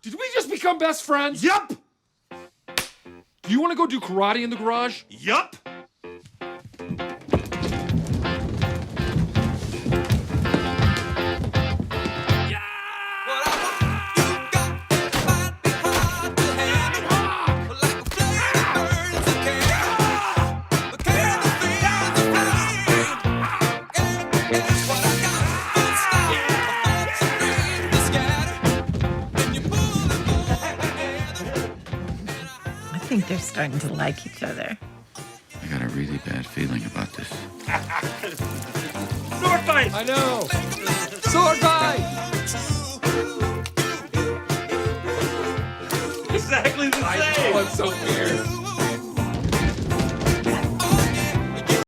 Did we just become best friends? Yup! Do you want to go do karate in the garage? Yup! I think they're starting to like each other. I got a really bad feeling about this. Sword fight! I know. Sword fight! Exactly the same! Oh, I'm so weird.